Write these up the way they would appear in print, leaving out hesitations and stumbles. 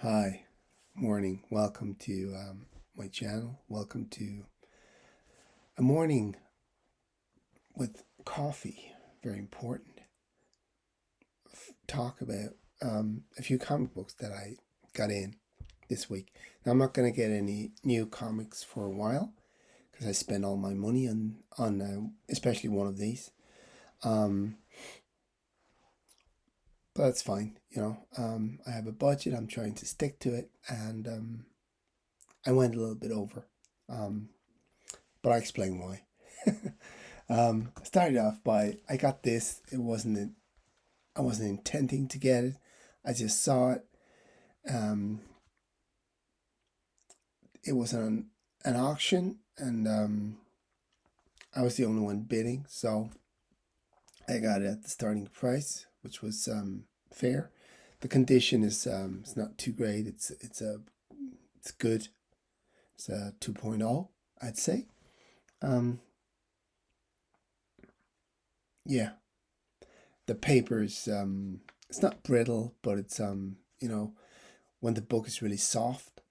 Hi, morning. Welcome to my channel. Welcome to a morning with coffee. Very important. Talk about a few comic books that I got in this week. Now I'm not going to get any new comics for a while because I spend all my money on especially one of these. Um, but that's fine. I have a budget. I'm trying to stick to it, and I went a little bit over. Um, but I explain why. I started off by I got this. I wasn't intending to get it. I just saw it. Um, it was on an auction, and I was the only one bidding, so I got it at the starting price, which was fair. The condition is it's not too great. It's good. It's a 2.0, I'd say. Um, yeah, the paper is it's not brittle, but it's when the book is really soft,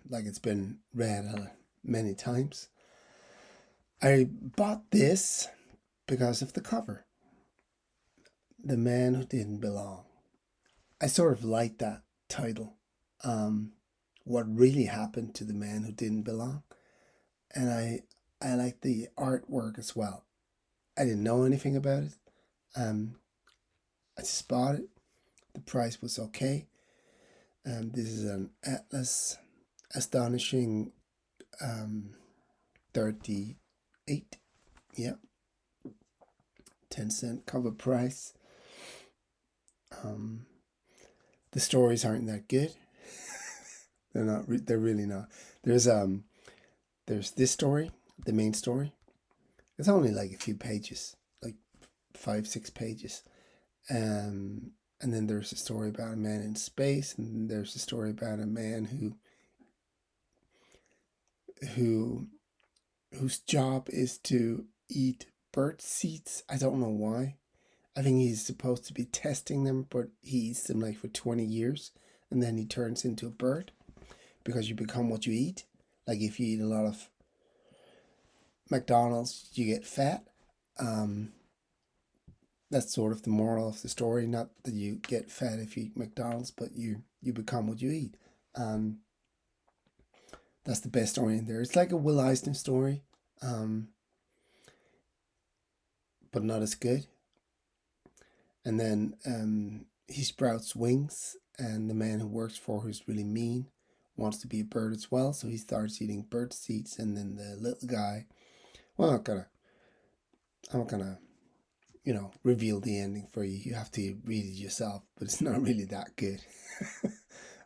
like it's been read many times. I bought this because of the cover, The Man Who Didn't Belong. I sort of like that title. Um, what really happened to the man who didn't belong? And I like the artwork as well. I didn't know anything about it. Um, I just bought it. The price was okay. This is an Atlas Astonishing 38. Yeah, 10-cent cover price. Um, the stories aren't that good. They're not. They're really not. There's um there's this story, the main story. It's only like a few pages, like 5, 6 pages. And then there's a story about a man in space, and there's a story about a man who whose job is to eat bird seeds. I don't know why. I think he's supposed to be testing them, but he eats them like for 20 years and then he turns into a bird because you become what you eat. Like if you eat a lot of McDonald's, you get fat. Um, that's sort of the moral of the story. Not that you get fat if you eat McDonald's, but you become what you eat. Um, that's the best story in there. It's like a Will Eisner story, um, but not as good. And then he sprouts wings, and the man who works for, who's really mean, wants to be a bird as well, so he starts eating bird seeds. And then the little guy, well, I'm not gonna, reveal the ending for you. You have to read it yourself, but it's not really that good.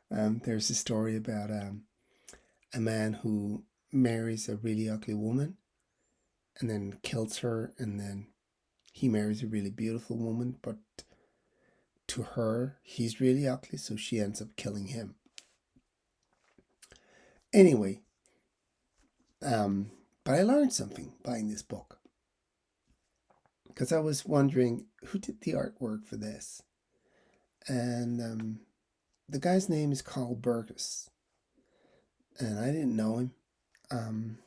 There's a story about a man who marries a really ugly woman and then kills her, and then he marries a really beautiful woman, but to her, he's really ugly, so she ends up killing him. Anyway, um, but I learned something buying this book because I was wondering who did the artwork for this, and the guy's name is Carl Burgess, and I didn't know him. Um,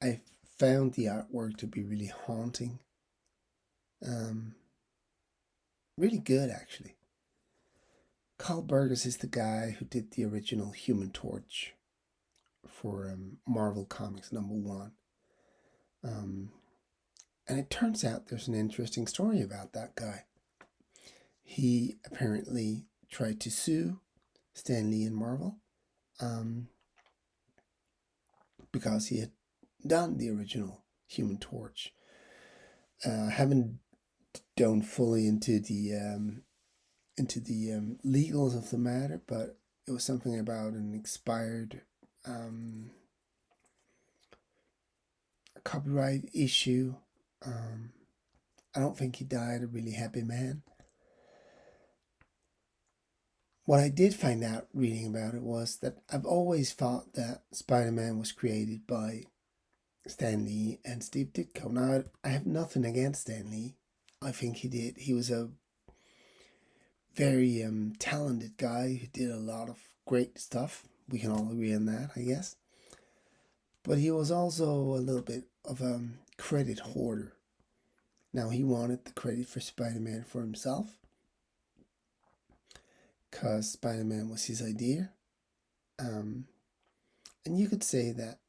I found the artwork to be really haunting, um, really good actually. Carl Burgess is the guy who did the original Human Torch for Marvel Comics #1. Um, and it turns out there's an interesting story about that guy. He apparently tried to sue Stan Lee and Marvel um, because he had done the original Human Torch. I haven't done fully into the legals of the matter, but it was something about an expired copyright issue. Um, I don't think he died a really happy man. What I did find out reading about it was that I've always thought that Spider-Man was created by Stan Lee and Steve Ditko. Now, I have nothing against Stan Lee. I think he did. He was a very talented guy who did a lot of great stuff. We can all agree on that, I guess. But he was also a little bit of a credit hoarder. Now, he wanted the credit for Spider-Man for himself, because Spider-Man was his idea. And you could say that,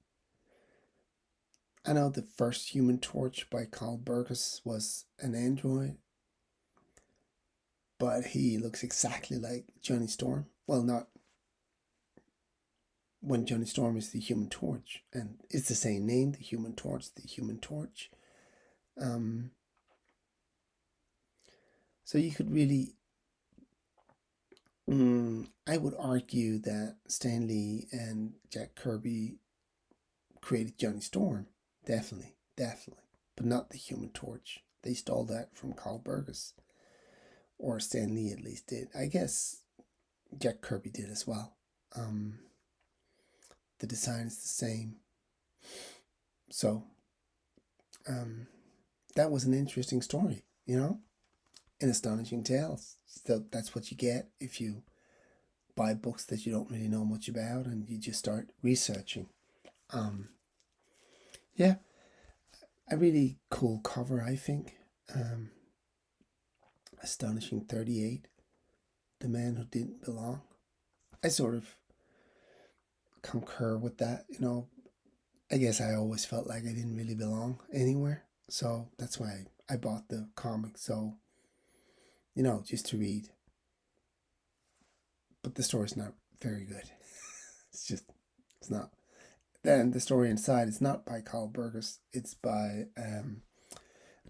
I know the first Human Torch by Carl Burgos was an android, but he looks exactly like Johnny Storm. Well, not when Johnny Storm is the Human Torch, and it's the same name, the Human Torch, the Human Torch. So you could really, I would argue that Stan Lee and Jack Kirby created Johnny Storm, definitely, but not the Human Torch. They stole that from Carl Burgos, or Stan Lee at least did. I guess Jack Kirby did as well. The design is the same. So, that was an interesting story, in Astonishing Tales. So that's what you get if you buy books that you don't really know much about and you just start researching. Yeah, a really cool cover, I think. Astonishing 38, The Man Who Didn't Belong. I sort of concur with that, I guess I always felt like I didn't really belong anywhere. So that's why I bought the comic. So, just to read. But the story's not very good. It's not. Then the story inside is not by Carl Burgos. It's by a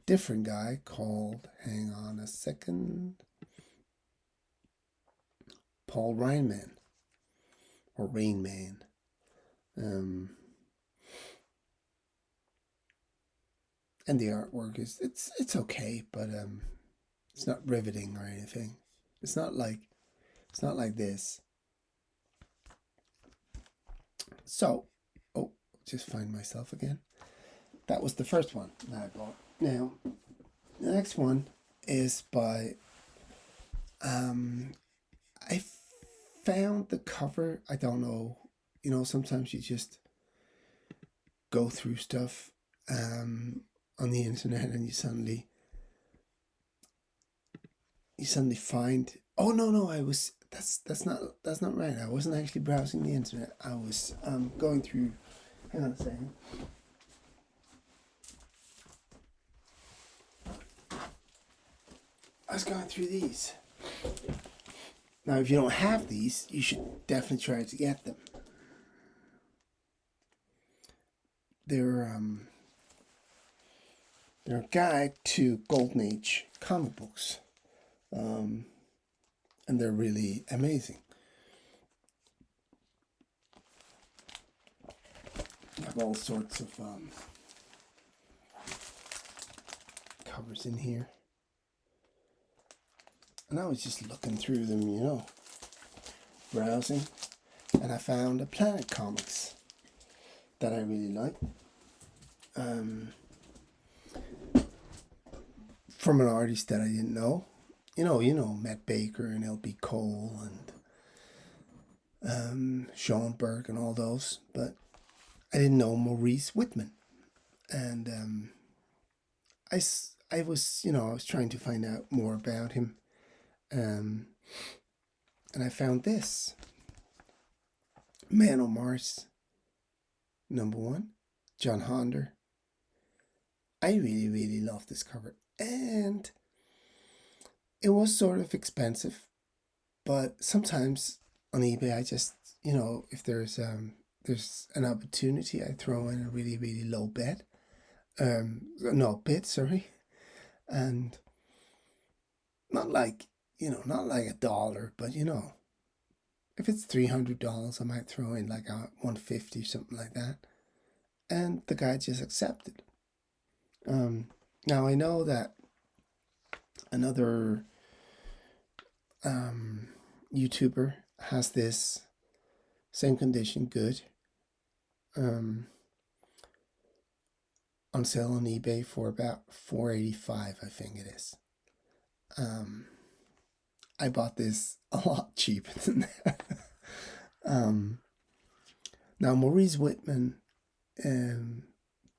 different guy called, hang on a second, Paul Reinman. Or Rainman. And the artwork is it's okay, but it's not riveting or anything. It's not like this. So, just find myself again. That was the first one that I bought. Now, the next one is by I found the cover. I don't know. Sometimes you just go through stuff on the internet and you suddenly find. Oh no! I was. That's not right. I wasn't actually browsing the internet. I was going through. Hang on a second. I was going through these. Now, if you don't have these, you should definitely try to get them. They're a guide to Golden Age comic books, and they're really amazing. I have all sorts of covers in here. And I was just looking through them, browsing, and I found a Planet Comics that I really like. From an artist that I didn't know. Matt Baker and L.B. Cole and Sean Burke and all those, but I didn't know Maurice Whitman. And I was trying to find out more about him. And I found this. Man on Mars, #1, John Honder. I really, really love this cover. And it was sort of expensive, but sometimes on eBay I just, if there's an opportunity, I throw in a really, really low bid. Bid, sorry. And not like $1, but if it's $300, I might throw in like a $150, something like that. And the guy just accepted. Now I know that another YouTuber has this same condition, good, on sale on eBay for about $4.85, I think it is. I bought this a lot cheaper than that. um, Now, Maurice Whitman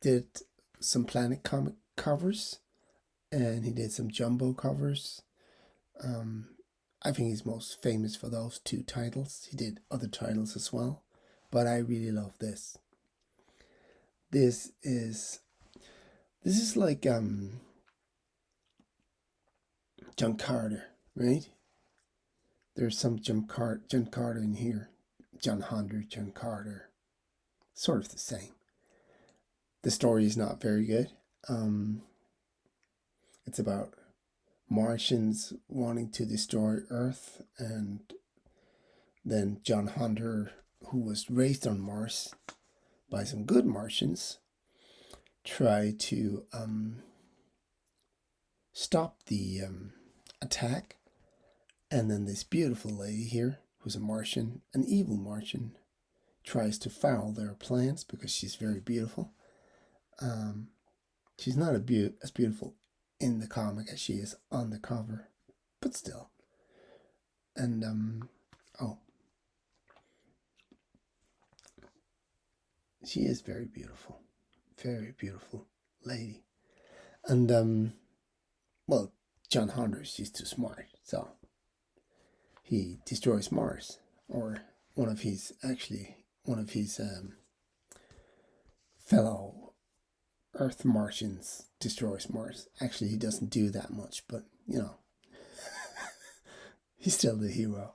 did some Planet comic covers, and he did some Jumbo covers. Um, I think he's most famous for those two titles. He did other titles as well, but I really love this. This is like John Carter, right? There's some John Carter in here. John Hunter, John Carter, sort of the same. The story is not very good. It's about Martians wanting to destroy Earth, and then John Hunter, who was raised on Mars by some good Martians, try to stop the attack. And then this beautiful lady here, who's a Martian, an evil Martian, tries to foul their plans because she's very beautiful. She's not as beautiful in the comic as she is on the cover, but still. And she is very beautiful lady. And well, John Hunter, she's too smart, so he destroys Mars, or one of his fellow Earth Martians destroys Mars. Actually, he doesn't do that much, but he's still the hero.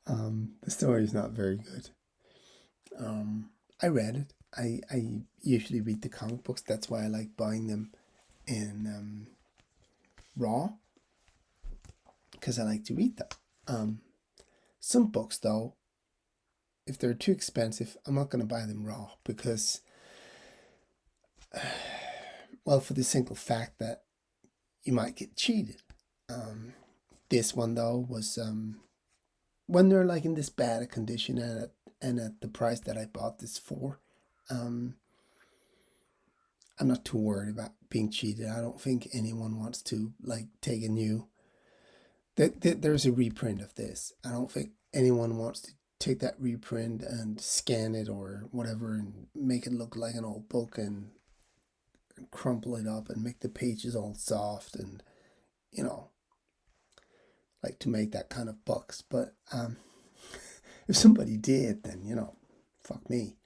The story is not very good. I read it. I usually read the comic books. That's why I like buying them in raw, because I like to read them. Some books, though, if they're too expensive, I'm not going to buy them raw because, well, for the simple fact that you might get cheated. This one, though, was when they're like in this bad a condition and at the price that I bought this for, I'm not too worried about being cheated. I don't think anyone wants to like take a new. There's a reprint of this. I don't think anyone wants to take that reprint and scan it or whatever and make it look like an old book and crumple it up and make the pages all soft and like to make that kind of bucks. But if somebody did, then fuck me.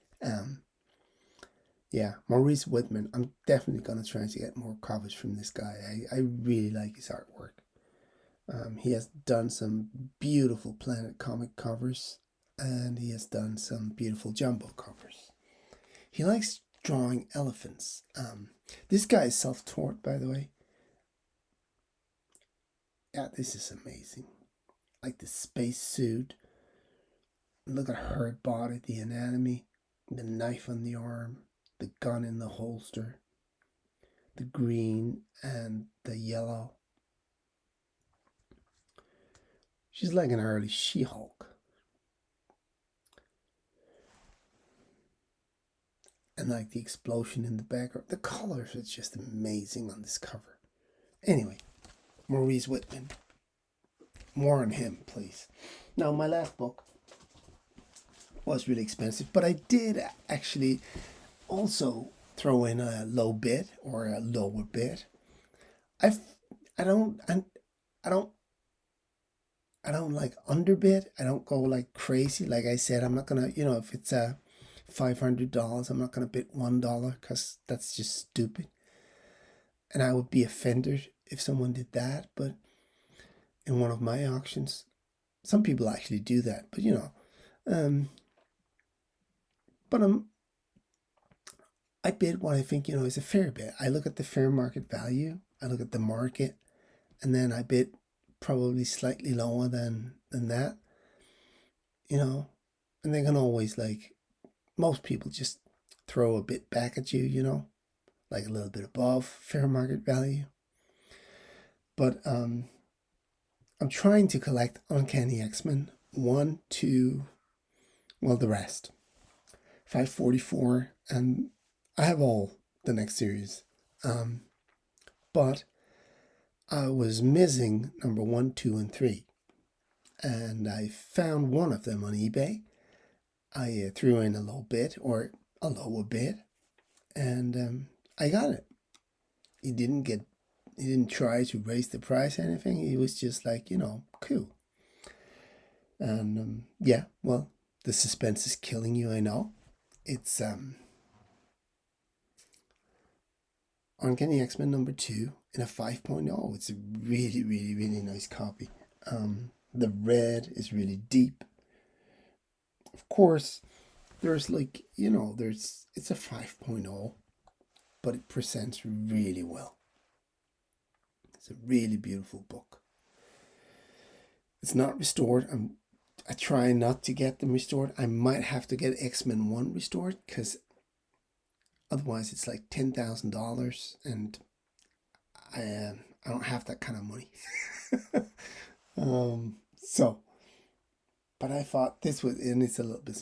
Yeah, Maurice Whitman. I'm definitely gonna try to get more coverage from this guy. I really like his artwork. He has done some beautiful Planet comic covers, and he has done some beautiful Jumbo covers. He likes drawing elephants. This guy is self-taught, by the way. Yeah, this is amazing. Like the space suit. Look at her body, the anatomy, the knife on the arm, the gun in the holster, the green and the yellow. She's like an early She-Hulk. And like the explosion in the background. The colors are just amazing on this cover. Anyway, Maurice Whitman. More on him, please. Now, my last book was really expensive, but I did actually also throw in a low bid or a lower bid. I don't like underbid. I don't go like crazy. Like I said, I'm not gonna, if it's $500, I'm not gonna bid $1 because that's just stupid. And I would be offended if someone did that. But in one of my auctions, some people actually do that. But I bid what I think is a fair bid. I look at the fair market value. I look at the market, and then I bid probably slightly lower than that. And they can always, like, most people just throw a bit back at you, like a little bit above fair market value. But I'm trying to collect Uncanny X-Men 1, 2, well, the rest. 544, and I have all the next series. But I was missing number 1, 2, and 3. and I found one of them on eBay. I threw in a little bit, or a lower bit, and I got it. He didn't try to raise the price or anything. He was just like, cool. And yeah, well, the suspense is killing you, I know. It's Uncanny X-Men #2 in a 5.0. It's a really, really, really nice copy. The red is really deep. Of course, there's it's a 5.0, but it presents really well. It's a really beautiful book. It's not restored. I try not to get them restored. I might have to get X-Men 1 restored, because otherwise it's like $10,000, and I don't have that kind of money. So, but I thought this was, and it's a little bit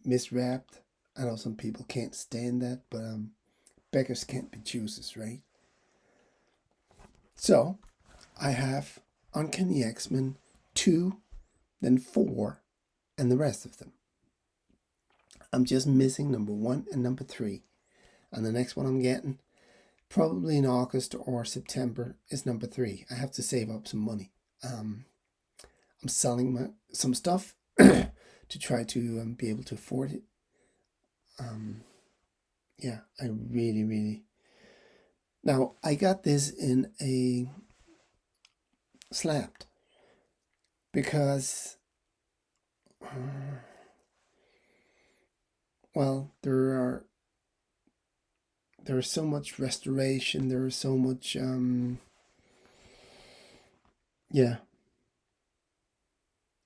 miswrapped. I know some people can't stand that, but beggars can't be choosers, right? So, I have Uncanny X-Men 2, then 4, and the rest of them. I'm just missing #1 and #3. And the next one I'm getting, probably in August or September, is #3. I have to save up some money. I'm selling some stuff to try to be able to afford it. Yeah, I really, really. Now, I got this in a slapped, because, well, there is so much restoration. There is so much, yeah.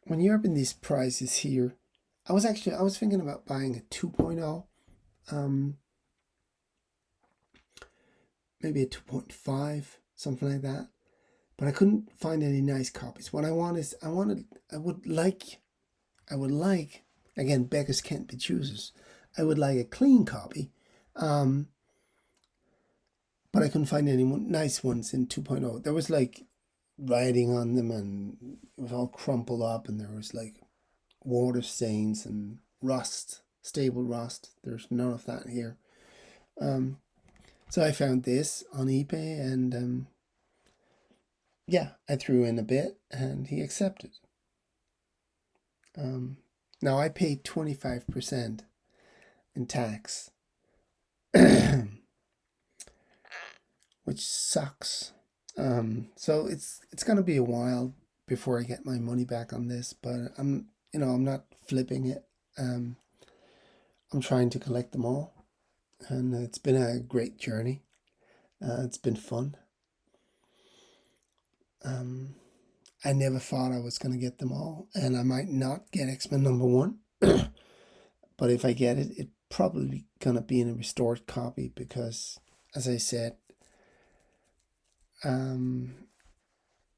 When you're up in these prices here, I was thinking about buying a 2.0, maybe a 2.5, something like that. But I couldn't find any nice copies. What I want is, I would like, again, beggars can't be choosers. I would like a clean copy, but I couldn't find any nice ones in 2.0. There was like writing on them, and it was all crumpled up, and there was like water stains and rust, stable rust. There's none of that here. So I found this on eBay, and yeah, I threw in a bit, and he accepted. Now I paid 25% in tax, which sucks. So it's gonna be a while before I get my money back on this, but I'm not flipping it. I'm trying to collect them all, and it's been a great journey. It's been fun. I never thought I was gonna get them all, and I might not get X-Men #1, but if I get it, it's probably gonna be in a restored copy, because, as I said,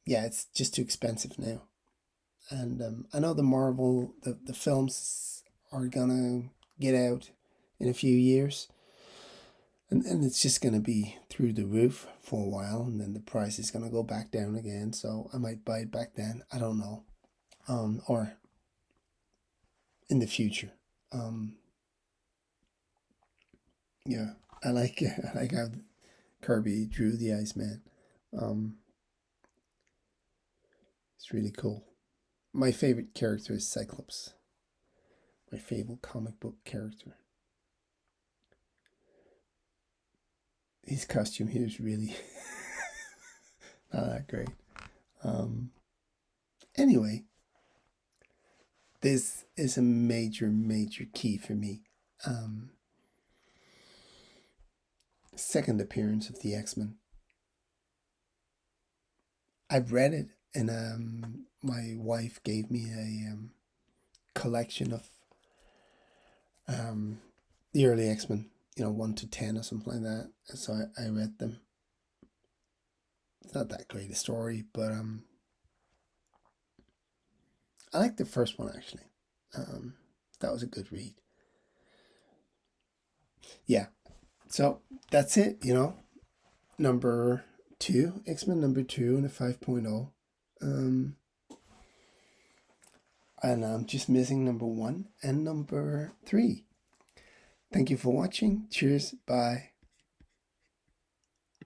yeah, it's just too expensive now. And I know the Marvel, the films are gonna get out in a few years, and it's just gonna be through the roof for a while, and then the price is gonna go back down again. So I might buy it back then. I don't know, or in the future. Yeah, I like I like how Kirby drew the Iceman. It's really cool. My favorite character is Cyclops. My favorite comic book character. His costume here is really not that great. Anyway, this is a major, major key for me. Second appearance of the X-Men. I've read it, and my wife gave me a collection of the early X-Men, 1 to 10 or something like that. So I read them. It's not that great a story, but I like the first one, actually. That was a good read. Yeah, so that's it. Number 2, X-Men #2 and a 5.0. And I'm just missing number 1 and number 3. Thank you for watching. Cheers. Bye.